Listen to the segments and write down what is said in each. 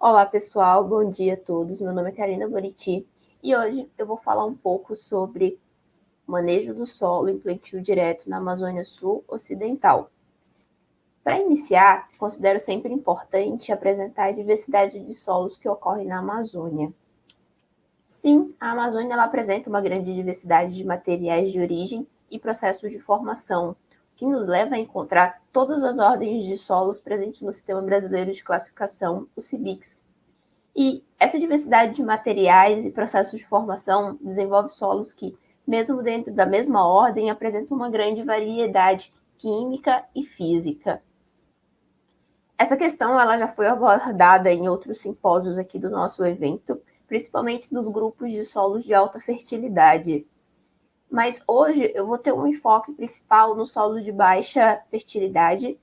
Olá, pessoal. Bom dia a todos. Meu nome é Karina Boriti e hoje eu vou falar um pouco sobre manejo do solo em plantio direto na Amazônia Sul Ocidental. Para iniciar, considero sempre importante apresentar a diversidade de solos que ocorre na Amazônia. Sim, a Amazônia ela apresenta uma grande diversidade de materiais de origem e processos de formação, que nos leva a encontrar todas as ordens de solos presentes no Sistema Brasileiro de Classificação, o CIBICS. E essa diversidade de materiais e processos de formação desenvolve solos que, mesmo dentro da mesma ordem, apresentam uma grande variedade química e física. Essa questão ela já foi abordada em outros simpósios aqui do nosso evento, principalmente dos grupos de solos de alta fertilidade. Mas hoje eu vou ter um enfoque principal no solo de baixa fertilidade,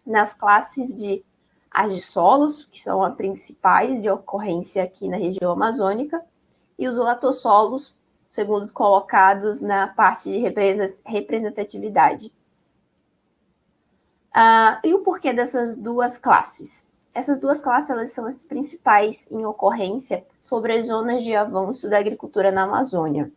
nas classes de argissolos, que são as principais de ocorrência aqui na região amazônica, e os latossolos, segundo os colocados na parte de representatividade. E o porquê dessas duas classes? Essas duas classes elas são as principais em ocorrência sobre as zonas de avanço da agricultura na Amazônia.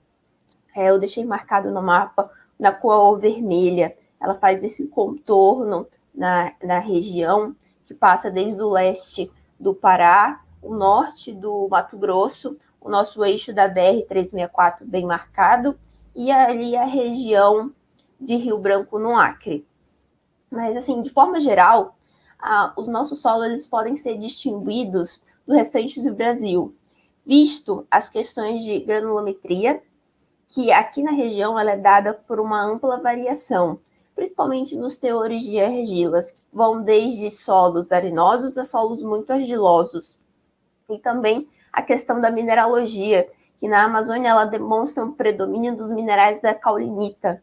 Eu deixei marcado no mapa na cor vermelha, ela faz esse contorno na região que passa desde o leste do Pará, o norte do Mato Grosso, o nosso eixo da BR-364 bem marcado, e ali a região de Rio Branco, no Acre. Mas, assim, de forma geral, os nossos solos eles podem ser distinguidos do restante do Brasil, visto as questões de granulometria, que aqui na região ela é dada por uma ampla variação, principalmente nos teores de argilas, que vão desde solos arenosos a solos muito argilosos. E também a questão da mineralogia, que na Amazônia ela demonstra um predomínio dos minerais da caulinita,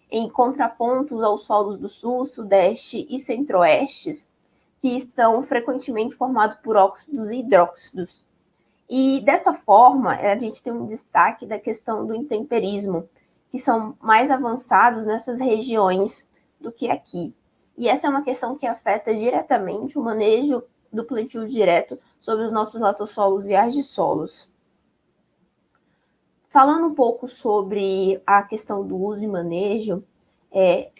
em contrapontos aos solos do sul, sudeste e centro-oestes, que estão frequentemente formados por óxidos e hidróxidos. E desta forma, a gente tem um destaque da questão do intemperismo, que são mais avançados nessas regiões do que aqui. E essa é uma questão que afeta diretamente o manejo do plantio direto sobre os nossos latossolos e argissolos. Falando um pouco sobre a questão do uso e manejo,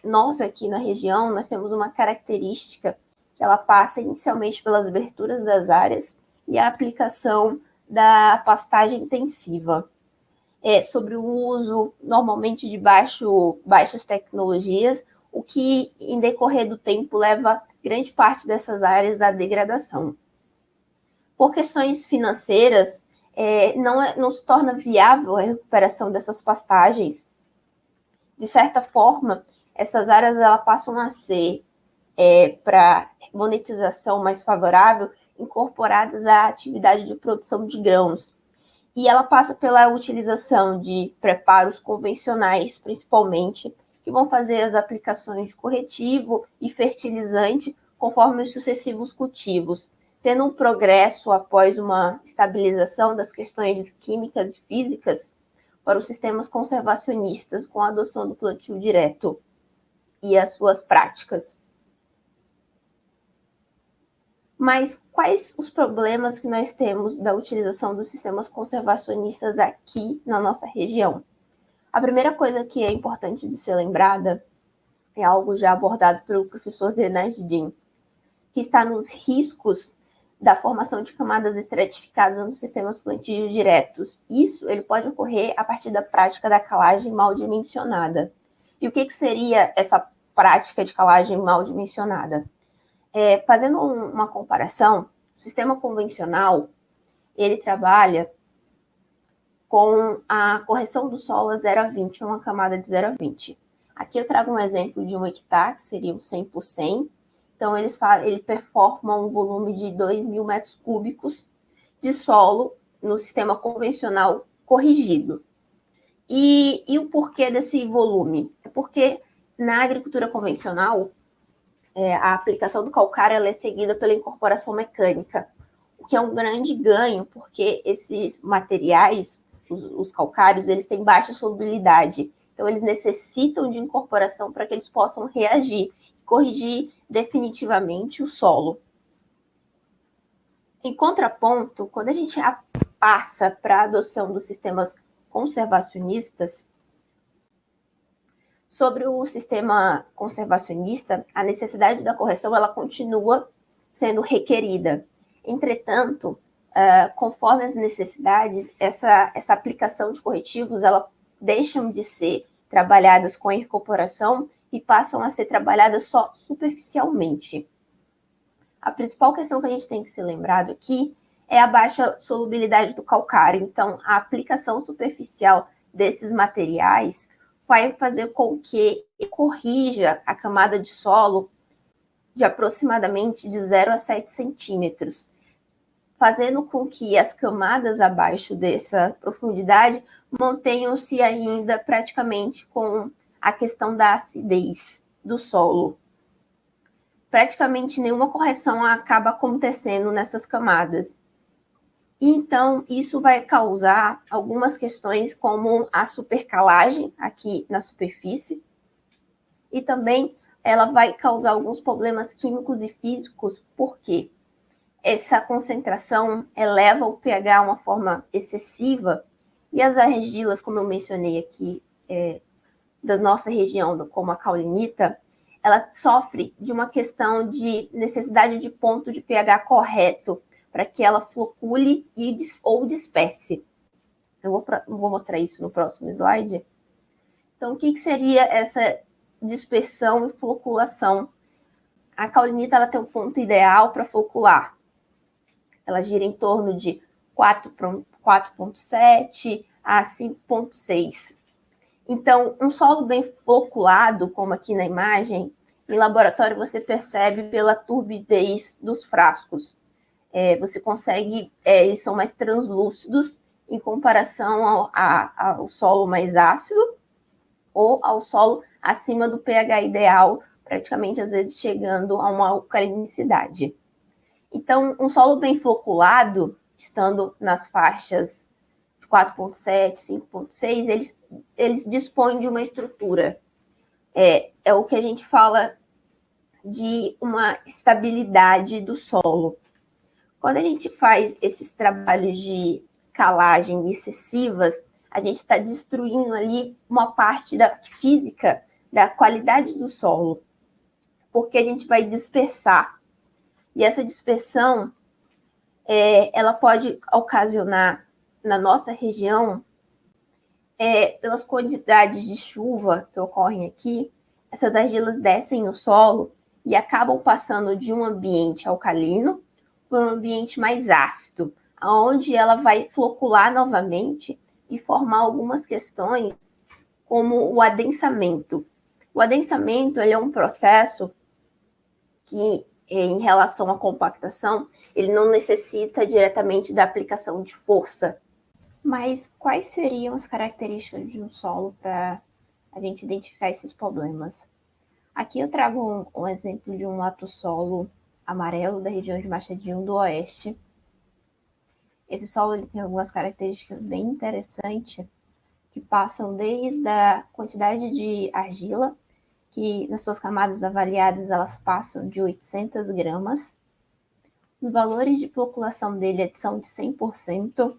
nós aqui na região, nós temos uma característica que ela passa inicialmente pelas aberturas das áreas e a aplicação da pastagem intensiva. Sobre o uso, normalmente, de baixas tecnologias, o que, em decorrer do tempo, leva grande parte dessas áreas à degradação. Por questões financeiras, não se torna viável a recuperação dessas pastagens. De certa forma, essas áreas elas passam a ser, para monetização mais favorável, incorporadas à atividade de produção de grãos. E ela passa pela utilização de preparos convencionais, principalmente, que vão fazer as aplicações de corretivo e fertilizante conforme os sucessivos cultivos, tendo um progresso após uma estabilização das questões químicas e físicas para os sistemas conservacionistas com a adoção do plantio direto e as suas práticas. Mas quais os problemas que nós temos da utilização dos sistemas conservacionistas aqui na nossa região? A primeira coisa que é importante de ser lembrada é algo já abordado pelo professor Denasdim, que está nos riscos da formação de camadas estratificadas nos sistemas plantios diretos. Isso ele pode ocorrer a partir da prática da calagem mal dimensionada. E o que seria essa prática de calagem mal dimensionada? Fazendo uma comparação, o sistema convencional, ele trabalha com a correção do solo a 0 a 20, uma camada de 0 a 20. Aqui eu trago um exemplo de um hectare, que seria um 100 por 100. Então, ele performa um volume de 2.000 metros cúbicos de solo no sistema convencional corrigido. E o porquê desse volume? É porque na agricultura convencional, a aplicação do calcário ela é seguida pela incorporação mecânica, o que é um grande ganho, porque esses materiais, os calcários, eles têm baixa solubilidade. Então, eles necessitam de incorporação para que eles possam reagir e corrigir definitivamente o solo. Em contraponto, quando a gente passa para a adoção dos sistemas conservacionistas, sobre o sistema conservacionista, a necessidade da correção ela continua sendo requerida. Entretanto, conforme as necessidades, essa aplicação de corretivos ela deixam de ser trabalhadas com a incorporação e passam a ser trabalhadas só superficialmente. A principal questão que a gente tem que ser lembrado aqui é a baixa solubilidade do calcário. Então, a aplicação superficial desses materiais vai fazer com que corrija a camada de solo de aproximadamente de 0 a 7 centímetros, fazendo com que as camadas abaixo dessa profundidade mantenham-se ainda praticamente com a questão da acidez do solo. Praticamente nenhuma correção acaba acontecendo nessas camadas. Então, isso vai causar algumas questões como a supercalagem aqui na superfície e também ela vai causar alguns problemas químicos e físicos, porque essa concentração eleva o pH de uma forma excessiva e as argilas, como eu mencionei aqui, da nossa região, como a caulinita, ela sofre de uma questão de necessidade de ponto de pH correto para que ela flocule ou disperse. Eu vou mostrar isso no próximo slide. Então, o que seria essa dispersão e floculação? A caulinita ela tem um ponto ideal para flocular. Ela gira em torno de 4,7 a 5,6. Então, um solo bem floculado, como aqui na imagem, em laboratório você percebe pela turbidez dos frascos. Você consegue, eles são mais translúcidos em comparação ao solo mais ácido ou ao solo acima do pH ideal, praticamente às vezes chegando a uma alcalinicidade. Então, um solo bem floculado, estando nas faixas 4,7, 5,6, eles dispõem de uma estrutura. É o que a gente fala de uma estabilidade do solo. Quando a gente faz esses trabalhos de calagem excessivas, a gente está destruindo ali uma parte da física, da qualidade do solo, porque a gente vai dispersar. E essa dispersão, ela pode ocasionar, na nossa região, pelas quantidades de chuva que ocorrem aqui, essas argilas descem no solo e acabam passando de um ambiente alcalino para um ambiente mais ácido, onde ela vai flocular novamente e formar algumas questões como o adensamento. O adensamento ele é um processo que, em relação à compactação, ele não necessita diretamente da aplicação de força. Mas quais seriam as características de um solo para a gente identificar esses problemas? Aqui eu trago um exemplo de um latosolo amarelo da região de Machadinho do Oeste. Esse solo ele tem algumas características bem interessantes, que passam desde a quantidade de argila, que nas suas camadas avaliadas elas passam de 800 gramas. Os valores de floculação dele são de 100%.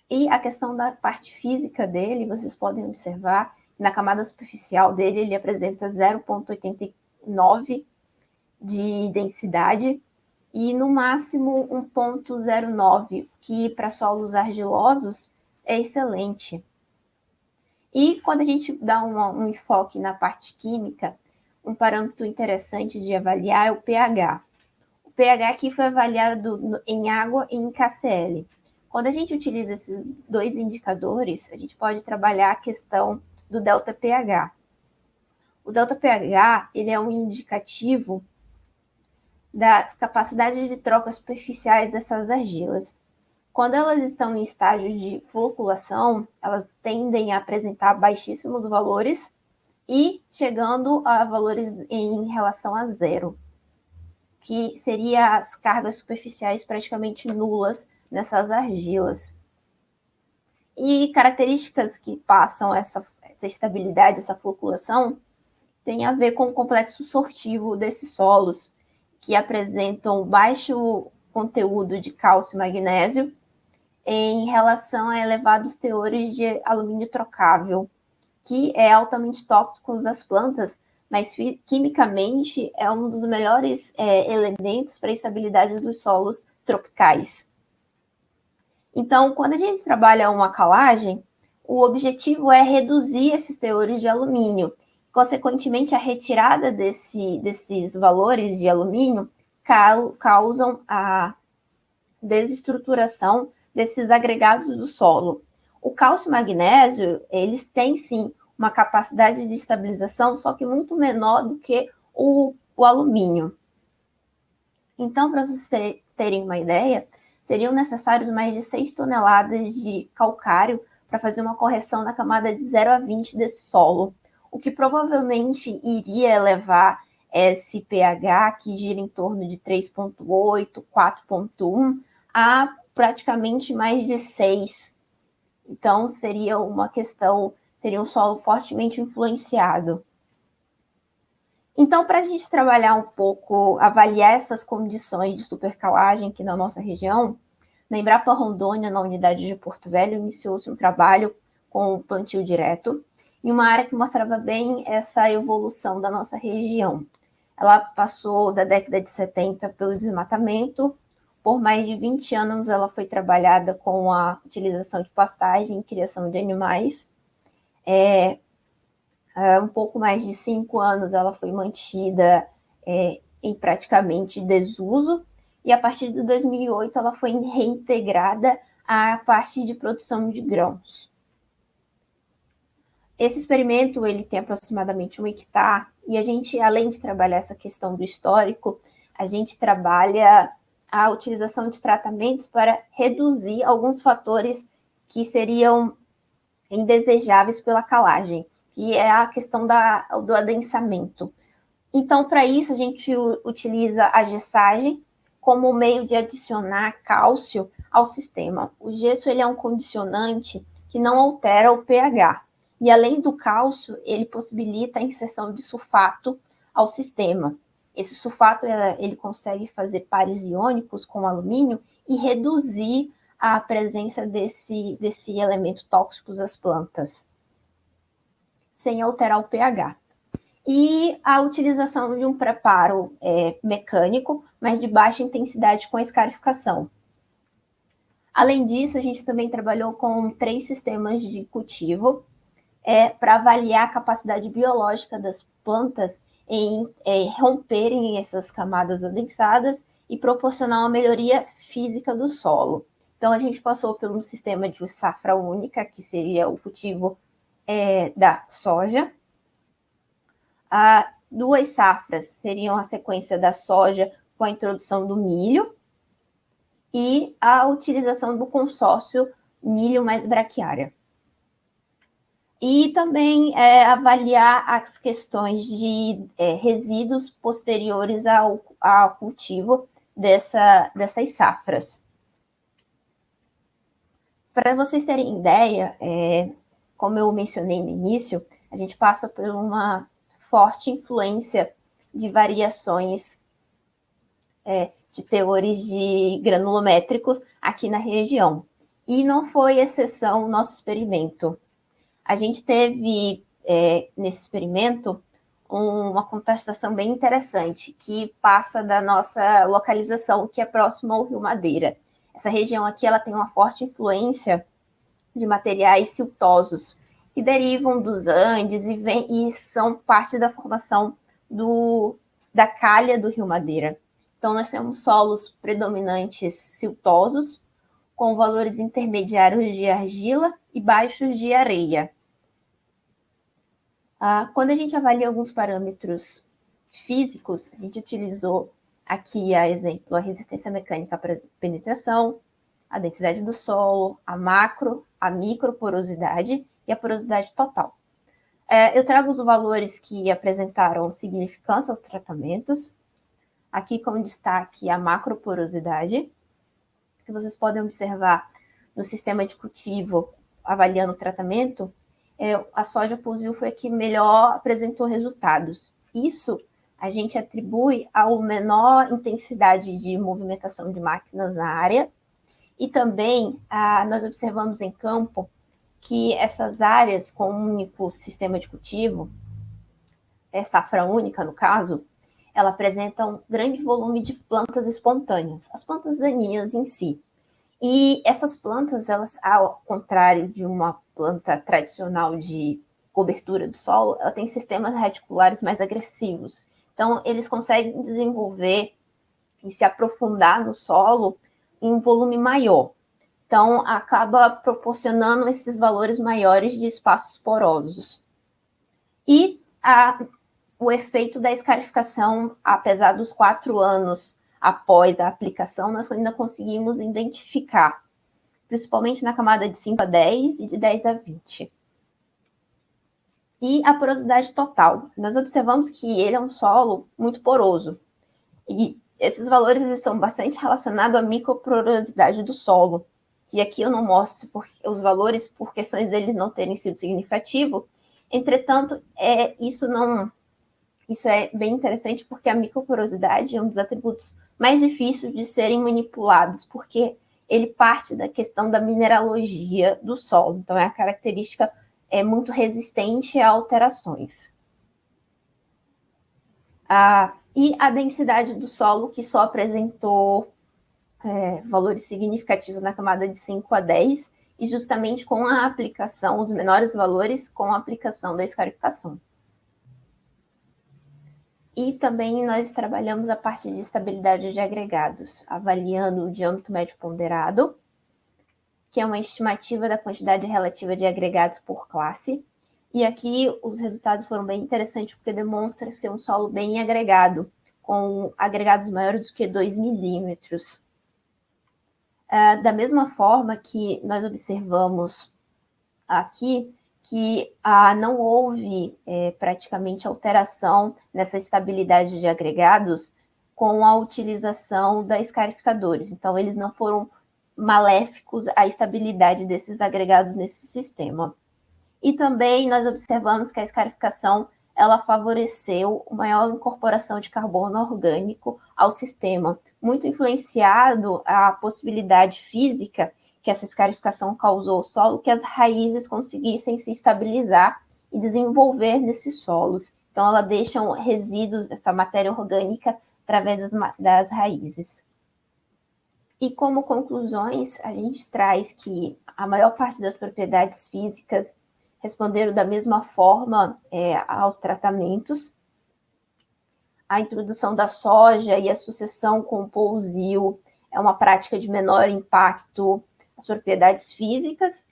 E a questão da parte física dele, vocês podem observar, na camada superficial dele ele apresenta 0,89 de densidade e no máximo 1,09, que para solos argilosos é excelente. E quando a gente dá um enfoque na parte química, um parâmetro interessante de avaliar é o pH. O pH aqui foi avaliado em água e em KCl. Quando a gente utiliza esses dois indicadores, a gente pode trabalhar a questão do ΔPH. O ΔPH ele é um indicativo da capacidade de trocas superficiais dessas argilas. Quando elas estão em estágios de floculação, elas tendem a apresentar baixíssimos valores e chegando a valores em relação a zero, que seria as cargas superficiais praticamente nulas nessas argilas. E características que passam essa estabilidade, essa floculação, tem a ver com o complexo sortivo desses solos, que apresentam baixo conteúdo de cálcio e magnésio em relação a elevados teores de alumínio trocável, que é altamente tóxico às plantas, mas quimicamente é um dos melhores elementos para a estabilidade dos solos tropicais. Então, quando a gente trabalha uma calagem, o objetivo é reduzir esses teores de alumínio. Consequentemente, a retirada desses valores de alumínio causam a desestruturação desses agregados do solo. O cálcio e o magnésio, eles têm sim uma capacidade de estabilização, só que muito menor do que o alumínio. Então, para vocês terem uma ideia, seriam necessários mais de 6 toneladas de calcário para fazer uma correção na camada de 0 a 20 desse solo, o que provavelmente iria elevar esse pH, que gira em torno de 3,8, 4,1, a praticamente mais de 6. Então, seria um solo fortemente influenciado. Então, para a gente trabalhar um pouco, avaliar essas condições de supercalagem aqui na nossa região, na Embrapa Rondônia, na unidade de Porto Velho, iniciou-se um trabalho com plantio direto, em uma área que mostrava bem essa evolução da nossa região. Ela passou da década de 70 pelo desmatamento, por mais de 20 anos ela foi trabalhada com a utilização de pastagem e criação de animais. Um pouco mais de 5 anos ela foi mantida em praticamente desuso, e a partir de 2008 ela foi reintegrada à parte de produção de grãos. Esse experimento ele tem aproximadamente 1 hectare, e a gente, além de trabalhar essa questão do histórico, a gente trabalha a utilização de tratamentos para reduzir alguns fatores que seriam indesejáveis pela calagem, que é a questão do adensamento. Então, para isso, a gente utiliza a gessagem como meio de adicionar cálcio ao sistema. O gesso ele é um condicionante que não altera o pH. E, além do cálcio, ele possibilita a inserção de sulfato ao sistema. Esse sulfato ele consegue fazer pares iônicos com alumínio e reduzir a presença desse elemento tóxico às plantas, sem alterar o pH. E a utilização de um preparo mecânico, mas de baixa intensidade com escarificação. Além disso, a gente também trabalhou com 3 sistemas de cultivo para avaliar a capacidade biológica das plantas em romperem essas camadas adensadas e proporcionar uma melhoria física do solo. Então, a gente passou por um sistema de safra única, que seria o cultivo da soja. 2 safras seriam a sequência da soja com a introdução do milho e a utilização do consórcio milho mais braquiária. E também avaliar as questões de resíduos posteriores ao cultivo dessas safras. Para vocês terem ideia, como eu mencionei no início, a gente passa por uma forte influência de variações de teores de granulométricos aqui na região. E não foi exceção o nosso experimento. A gente teve, nesse experimento, uma contestação bem interessante, que passa da nossa localização, que é próximo ao Rio Madeira. Essa região aqui ela tem uma forte influência de materiais siltosos, que derivam dos Andes e são parte da formação da calha do Rio Madeira. Então, nós temos solos predominantes siltosos, com valores intermediários de argila e baixos de areia. Quando a gente avalia alguns parâmetros físicos, a gente utilizou aqui, a exemplo, a resistência mecânica para penetração, a densidade do solo, a microporosidade e a porosidade total. Eu trago os valores que apresentaram significância aos tratamentos. Aqui com destaque a macroporosidade, que vocês podem observar no sistema de cultivo avaliando o tratamento, a soja Posil foi a que melhor apresentou resultados. Isso a gente atribui ao menor intensidade de movimentação de máquinas na área, e também nós observamos em campo que essas áreas com um único sistema de cultivo, safra única no caso, ela apresenta um grande volume de plantas espontâneas, as plantas daninhas em si. E essas plantas, elas, ao contrário de uma planta tradicional de cobertura do solo, ela tem sistemas radiculares mais agressivos. Então, eles conseguem desenvolver e se aprofundar no solo em um volume maior. Então, acaba proporcionando esses valores maiores de espaços porosos. E o efeito da escarificação, apesar dos 4 anos após a aplicação, nós ainda conseguimos identificar, principalmente na camada de 5 a 10 e de 10 a 20. E a porosidade total. Nós observamos que ele é um solo muito poroso. E esses valores eles são bastante relacionados à microporosidade do solo, que aqui eu não mostro os valores por questões deles não terem sido significativos. Entretanto, isso é bem interessante porque a microporosidade é um dos atributos mais difíceis de serem manipulados, porque ele parte da questão da mineralogia do solo. Então, é a característica muito resistente a alterações. E a densidade do solo, que só apresentou valores significativos na camada de 5 a 10, e justamente com a aplicação, os menores valores com a aplicação da escarificação. E também nós trabalhamos a parte de estabilidade de agregados, avaliando o diâmetro médio ponderado, que é uma estimativa da quantidade relativa de agregados por classe. E aqui os resultados foram bem interessantes, porque demonstra ser um solo bem agregado, com agregados maiores do que 2 milímetros. Da mesma forma que nós observamos aqui, que não houve praticamente alteração nessa estabilidade de agregados com a utilização da escarificadores. Então, eles não foram maléficos à estabilidade desses agregados nesse sistema. E também nós observamos que a escarificação ela favoreceu uma maior incorporação de carbono orgânico ao sistema, muito influenciado a possibilidade física que essa escarificação causou ao solo, que as raízes conseguissem se estabilizar e desenvolver nesses solos. Então, ela deixa resíduos dessa matéria orgânica através das raízes. E como conclusões, a gente traz que a maior parte das propriedades físicas responderam da mesma forma aos tratamentos. A introdução da soja e a sucessão com o pousio é uma prática de menor impacto às propriedades físicas.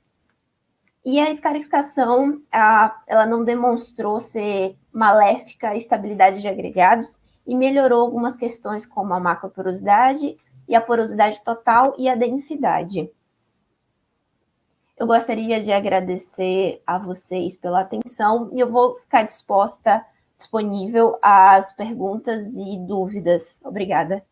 E a escarificação, ela não demonstrou ser maléfica à estabilidade de agregados e melhorou algumas questões como a macroporosidade e a porosidade total e a densidade. Eu gostaria de agradecer a vocês pela atenção e eu vou ficar disponível às perguntas e dúvidas. Obrigada.